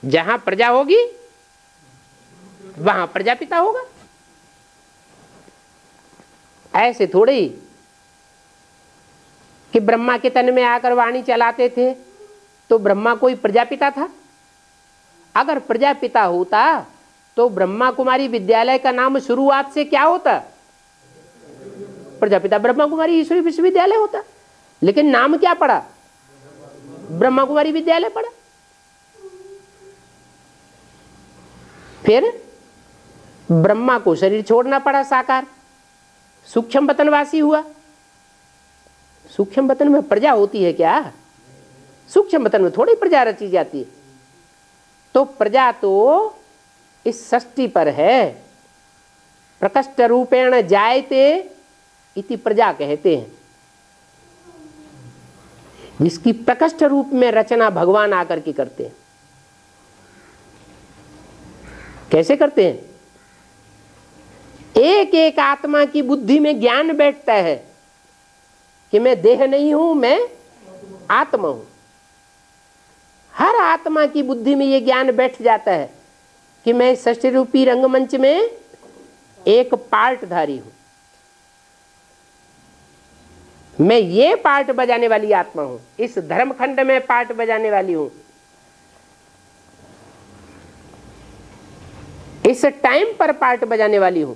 जहां प्रजा होगी वहां प्रजापिता होगा। ऐसे थोड़े ही कि ब्रह्मा के तन में आकर वाणी चलाते थे तो ब्रह्मा कोई प्रजापिता था। अगर प्रजापिता होता तो ब्रह्मा कुमारी विद्यालय का नाम शुरुआत से क्या होता? प्रजापिता ब्रह्मा कुमारी ईश्वरी विश्वविद्यालय होता। लेकिन नाम क्या पड़ा? ब्रह्मा कुमारी विद्यालय पड़ा। फिर ब्रह्मा को शरीर छोड़ना पड़ा, साकार सूक्ष्म वतनवासी हुआ। सूक्ष्म वतन में प्रजा होती है क्या? सूक्ष्म वतन में थोड़ी प्रजा रची जाती है। तो प्रजा तो इस सृष्टि पर है। प्रकष्ट रूपेण जायते इति प्रजा कहते हैं, जिसकी प्रकष्ट रूप में रचना भगवान आकर के करते हैं। कैसे करते हैं? एक एक आत्मा की बुद्धि में ज्ञान बैठता है कि मैं देह नहीं हूं, मैं आत्मा हूं। हर आत्मा की बुद्धि में यह ज्ञान बैठ जाता है कि मैं सृष्टि रूपी रंगमंच में एक पार्टधारी हूं, मैं ये पार्ट बजाने वाली आत्मा हूं, इस धर्मखंड में पार्ट बजाने वाली हूं, इस टाइम पर पार्ट बजाने वाली हूं,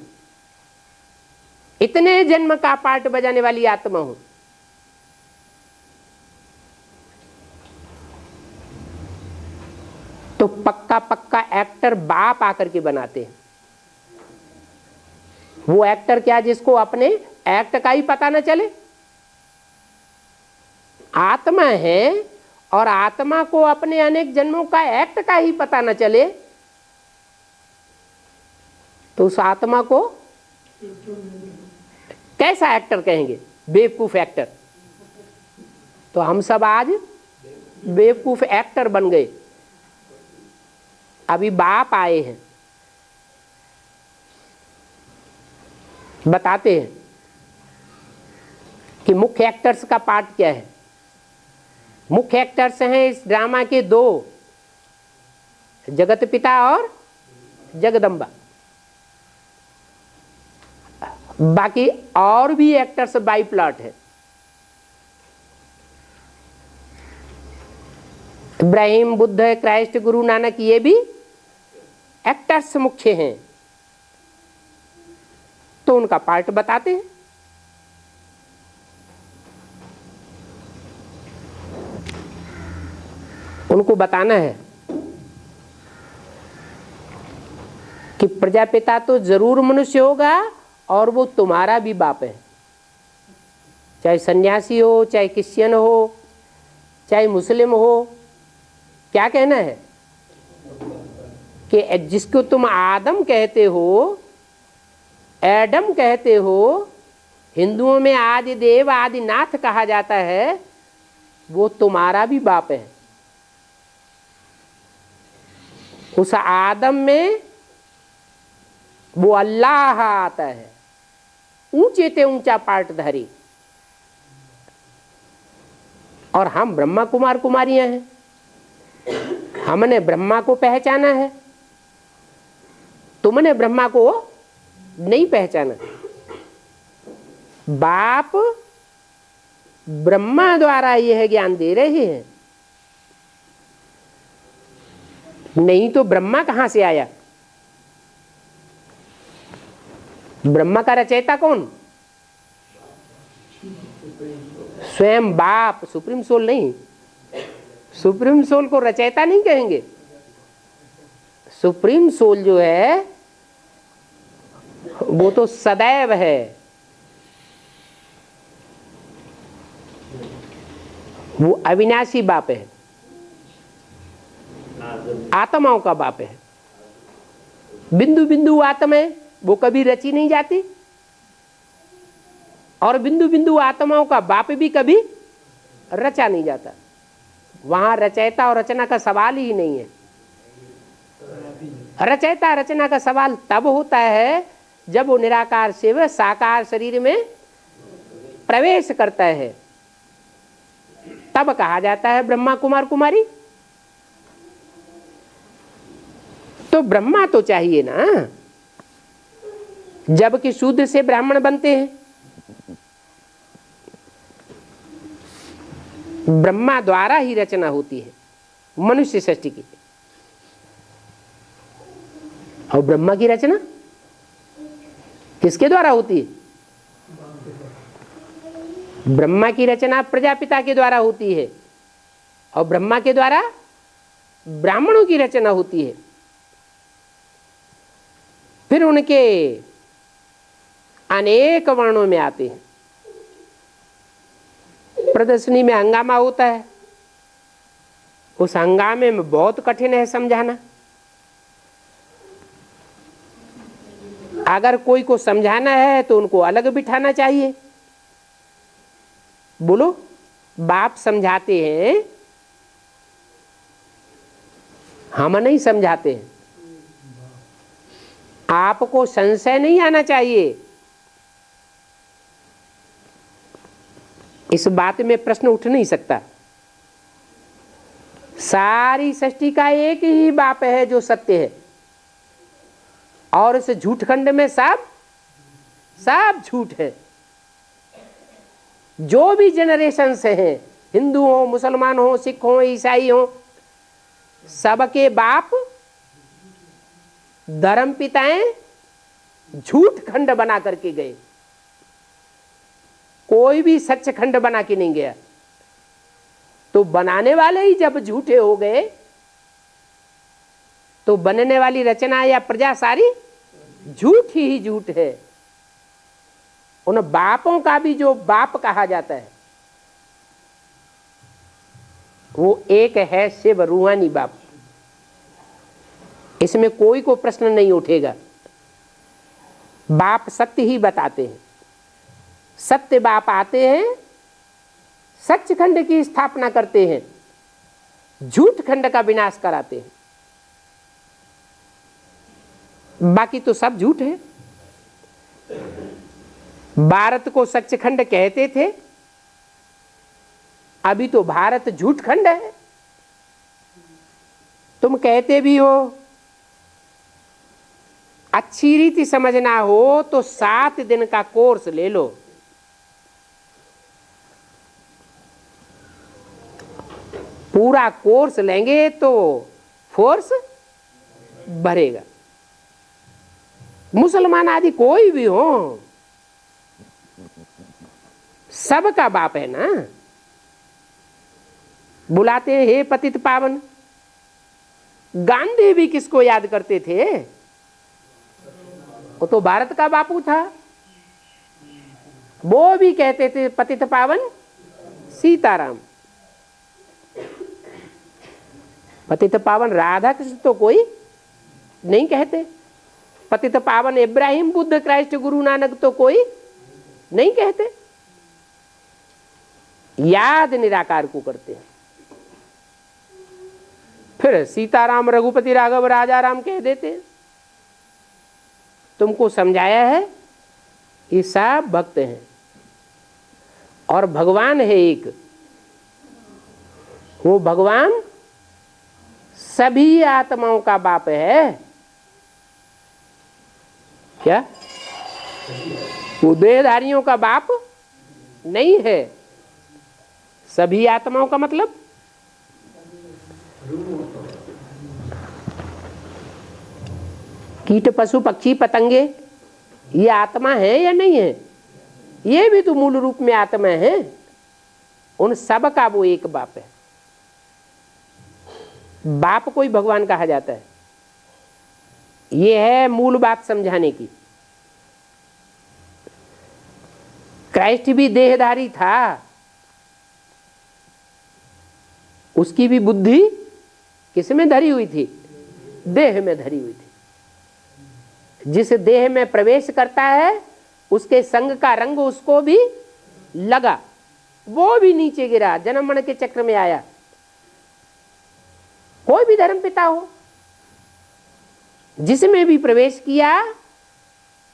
इतने जन्म का पार्ट बजाने वाली आत्मा हूं। तो पक्का पक्का एक्टर बाप आकर के बनाते हैं। वो एक्टर क्या, जिसको अपने एक्ट का ही पता न चले। आत्मा है और आत्मा को अपने अनेक जन्मों का एक्ट का ही पता न चले, तो उस आत्मा को कैसा एक्टर कहेंगे? बेवकूफ एक्टर। तो हम सब आज बेवकूफ एक्टर बन गए। अभी बाप आए हैं, बताते हैं कि मुख्य एक्टर्स का पार्ट क्या है। मुख्य एक्टर्स हैं इस ड्रामा के दो, जगत पिता और जगदम्बा। बाकी और भी एक्टर्स बाई प्लॉट है। इब्राहिम, बुद्ध, क्राइस्ट, गुरु नानक, ये भी एक्टर्स मुख्य हैं। तो उनका पार्ट बताते हैं। उनको बताना है कि प्रजापिता तो जरूर मनुष्य होगा और वो तुम्हारा भी बाप है। चाहे सन्यासी हो, चाहे क्रिश्चियन हो, चाहे मुस्लिम हो। क्या कहना है कि जिसको तुम आदम कहते हो, एडम कहते हो, हिंदुओं में आदि देव आदि नाथ कहा जाता है, वो तुम्हारा भी बाप है। उस आदम में वो अल्लाह आता है, ऊंचे ते ऊंचा पार्टधारी। और हम ब्रह्मा कुमार कुमारियां हैं। हमने ब्रह्मा को पहचाना है, तुमने ब्रह्मा को नहीं पहचाना। बाप ब्रह्मा द्वारा यह ज्ञान दे रहे हैं, नहीं तो ब्रह्मा कहां से आया? ब्रह्मा का रचयिता कौन? स्वयं बाप, सुप्रीम सोल नहीं। सुप्रीम सोल को रचयिता नहीं कहेंगे। सुप्रीम सोल जो है वो तो सदैव है। वो अविनाशी बाप है, आत्माओं का बाप है। बिंदु बिंदु आत्मा है, वो कभी रची नहीं जाती। और बिंदु बिंदु आत्माओं का बाप भी कभी रचा नहीं जाता। वहां रचयिता और रचना का सवाल ही नहीं है। रचयिता रचना का सवाल तब होता है जब वो निराकार से वह साकार शरीर में प्रवेश करता है, तब कहा जाता है ब्रह्मा कुमार कुमारी। तो ब्रह्मा तो चाहिए ना, जबकि शूद्र से ब्राह्मण बनते हैं। ब्रह्मा द्वारा ही रचना होती है मनुष्य सृष्टि की। और ब्रह्मा की रचना किसके द्वारा होती है? ब्रह्मा की रचना प्रजापिता के द्वारा होती है और ब्रह्मा के द्वारा ब्राह्मणों की रचना होती है। फिर उनके अनेक वर्णों में आते हैं। प्रदर्शनी में हंगामा होता है, उस हंगामे में बहुत कठिन है समझाना। अगर कोई को समझाना है तो उनको अलग बिठाना चाहिए। बोलो, बाप समझाते हैं, हम नहीं समझाते हैं। आपको संशय नहीं आना चाहिए। इस बात में प्रश्न उठ नहीं सकता। सारी सृष्टि का एक ही बाप है जो सत्य है, और इस झूठ खंड में सब झूठ है। जो भी जनरेशन से हैं, हिंदू हो, मुसलमान हो, सिख हो, ईसाई हो, सबके बाप धर्म पिताएं झूठ खंड बना करके गए। कोई भी सच खंड बना के नहीं गया। तो बनाने वाले ही जब झूठे हो गए तो बनने वाली रचना या प्रजा सारी झूठ ही झूठ है। उन बापों का भी जो बाप कहा जाता है वो एक है शिव रूहानी बाप। इसमें कोई को प्रश्न नहीं उठेगा। बाप सत्य ही बताते हैं। सत्य बाप आते हैं, सचखंड की स्थापना करते हैं, झूठ खंड का विनाश कराते हैं। बाकी तो सब झूठ है। भारत को सचखंड कहते थे, अभी तो भारत झूठ खंड है। तुम कहते भी हो। अच्छी रीति समझना हो तो 7 दिन का कोर्स ले लो। पूरा कोर्स लेंगे तो फोर्स बढ़ेगा। मुसलमान आदि कोई भी हो, सबका बाप है ना। बुलाते हैं हे पतित पावन। गांधी भी किसको याद करते थे? वो तो भारत का बापू था। वो भी कहते थे पतित पावन सीताराम। पतित पावन राधा कृष्ण तो कोई नहीं कहते। पतित पावन इब्राहिम, बुद्ध, क्राइस्ट, गुरु नानक तो कोई नहीं कहते। याद निराकार को करते हैं। फिर सीताराम, रघुपति, राघव, राजा राम कह देते हैं। तुमको समझाया है ये सब भक्त हैं और भगवान है एक। वो भगवान सभी आत्माओं का बाप है। क्या? वो देहधारियों का बाप नहीं है। सभी आत्माओं का मतलब कीट, पशु, पक्षी, पतंगे ये आत्मा है या नहीं है? ये भी तो मूल रूप में आत्मा है। उन सब का वो एक बाप है। बाप को ही भगवान कहा जाता है। ये है मूल बात समझाने की। क्राइस्ट भी देहधारी था। उसकी भी बुद्धि किस में धरी हुई थी? देह में धरी हुई थी। जिस देह में प्रवेश करता है उसके संग का रंग उसको भी लगा। वो भी नीचे गिरा, जन्म मरण के चक्र में आया। कोई भी धर्म पिता हो, जिसमें भी प्रवेश किया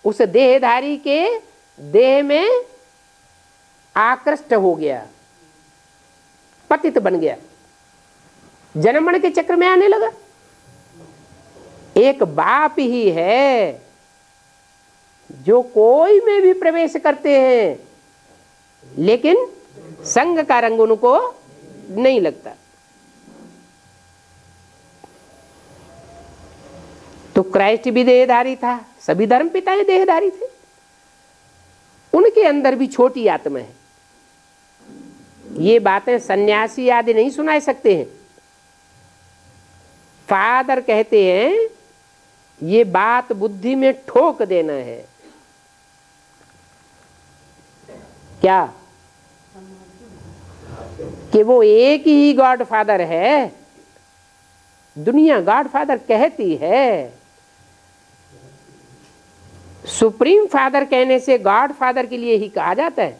उस देहधारी के देह में आकृष्ट हो गया, पतित बन गया, जन्म मरण के चक्र में आने लगा। एक बाप ही है जो कोई में भी प्रवेश करते हैं, लेकिन संग का रंग उनको नहीं लगता। तो क्राइस्ट भी देहधारी था, सभी धर्म पिताएं देहधारी थे। उनके अंदर भी छोटी आत्मा है। ये बातें सन्यासी आदि नहीं सुना सकते हैं। फादर कहते हैं ये बात बुद्धि में ठोक देना है। क्या? कि वो एक ही गॉड फादर है। दुनिया गॉड फादर कहती है। सुप्रीम फादर कहने से गॉड फादर के लिए ही कहा जाता है।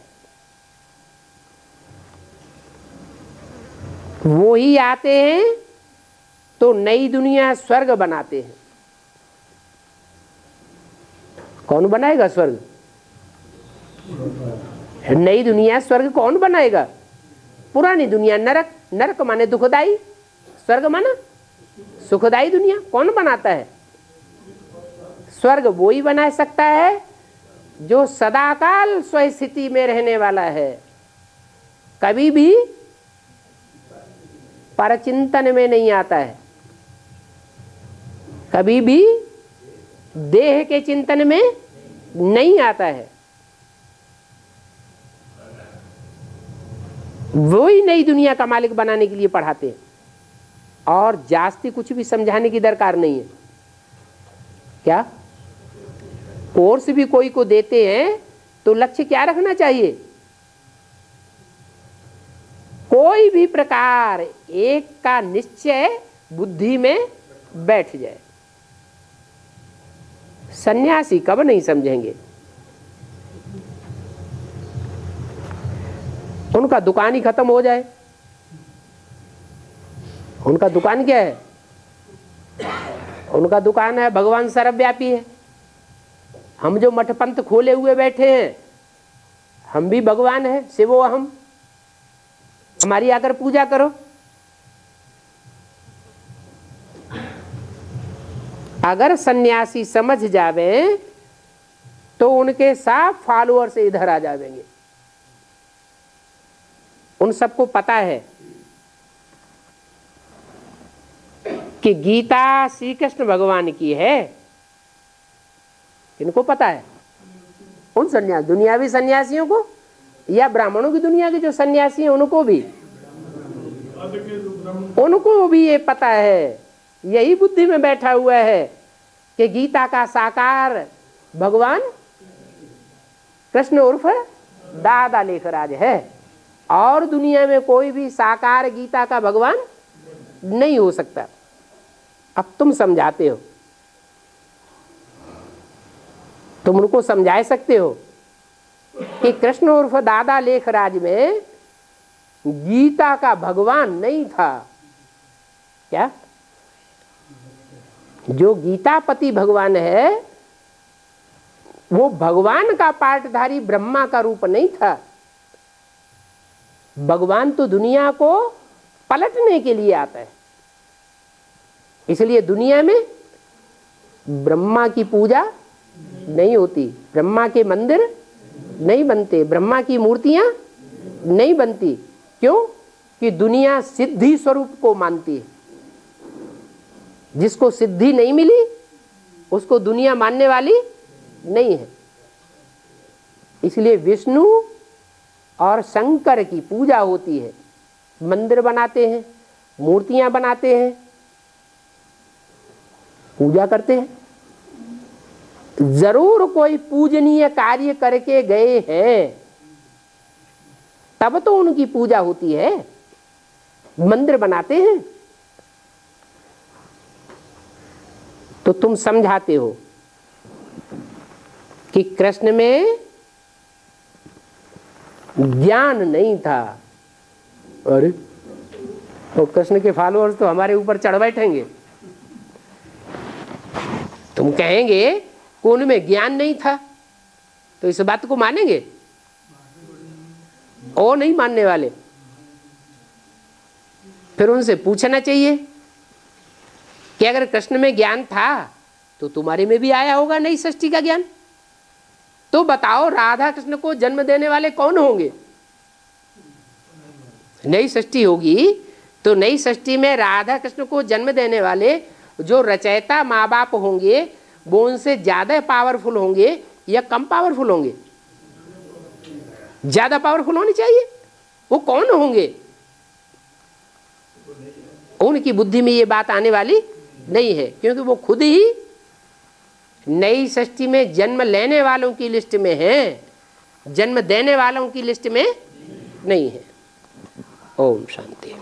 वो ही आते हैं तो नई दुनिया स्वर्ग बनाते हैं। कौन बनाएगा स्वर्ग? नई दुनिया स्वर्ग कौन बनाएगा? पुरानी दुनिया नरक, नरक माने दुखदाई, स्वर्ग माना सुखदाई दुनिया। कौन बनाता है? स्वर्ग वो ही बना सकता है जो सदाकाल स्वस्थिति में रहने वाला है, कभी भी परचिंतन में नहीं आता है, कभी भी देह के चिंतन में नहीं आता है। वो ही नई दुनिया का मालिक बनाने के लिए पढ़ाते हैं और जास्ती कुछ भी समझाने की दरकार नहीं है। क्या कोर्स भी कोई को देते हैं तो लक्ष्य क्या रखना चाहिए? कोई भी प्रकार एक का निश्चय बुद्धि में बैठ जाए। सन्यासी कब नहीं समझेंगे? उनका दुकान ही खत्म हो जाए। उनका दुकान क्या है? उनका दुकान है भगवान सर्वव्यापी है। हम जो मठ पंथ खोले हुए बैठे हैं, हम भी भगवान है, शिवो हम, हमारी आकर पूजा करो। अगर सन्यासी समझ जावे तो उनके साफ फॉलोअर से इधर आ जाएंगे। उन सबको पता है कि गीता श्री कृष्ण भगवान की है। इनको पता है? उन सन्यासी दुनियावी सन्यासियों को या ब्राह्मणों की दुनिया के जो सन्यासी हैं उनको भी, उनको भी ये पता है, यही बुद्धि में बैठा हुआ है कि गीता का साकार भगवान कृष्ण उर्फ दादा लेखराज है और दुनिया में कोई भी साकार गीता का भगवान नहीं हो सकता। अब तुम समझाते हो, तुम उनको समझा सकते हो कि कृष्ण उर्फ दादा लेखराज में गीता का भगवान नहीं था। क्या? जो गीतापति भगवान है वो भगवान का पाठधारी ब्रह्मा का रूप नहीं था। भगवान तो दुनिया को पलटने के लिए आता है, इसलिए दुनिया में ब्रह्मा की पूजा नहीं होती, ब्रह्मा के मंदिर नहीं बनते, ब्रह्मा की मूर्तियां नहीं बनती। क्यों? कि दुनिया सिद्धि स्वरूप को मानती है। जिसको सिद्धि नहीं मिली उसको दुनिया मानने वाली नहीं है। इसलिए विष्णु और शंकर की पूजा होती है, मंदिर बनाते हैं, मूर्तियां बनाते हैं, पूजा करते हैं। जरूर कोई पूजनीय कार्य करके गए हैं तब तो उनकी पूजा होती है, मंदिर बनाते हैं। तो तुम समझाते हो कि कृष्ण में ज्ञान नहीं था। अरे तो कृष्ण के फॉलोअर्स तो हमारे ऊपर चढ़ बैठेंगे। तुम कहेंगे कि उनमें ज्ञान नहीं था, तो इस बात को मानेंगे? और नहीं मानने वाले। फिर उनसे पूछना चाहिए कि अगर कृष्ण में ज्ञान था तो तुम्हारे में भी आया होगा नई सृष्टि का ज्ञान। तो बताओ राधा कृष्ण को जन्म देने वाले कौन होंगे? नई सृष्टि होगी तो नई सृष्टि में राधा कृष्ण को जन्म देने वाले जो रचयिता माँ बाप होंगे वो उनसे ज्यादा पावरफुल होंगे या कम पावरफुल होंगे? ज्यादा पावरफुल होने चाहिए। वो कौन होंगे? उनकी बुद्धि में ये बात आने वाली नहीं है, क्योंकि वो खुद ही नई सृष्टि में जन्म लेने वालों की लिस्ट में है, जन्म देने वालों की लिस्ट में नहीं है। ओम शांति।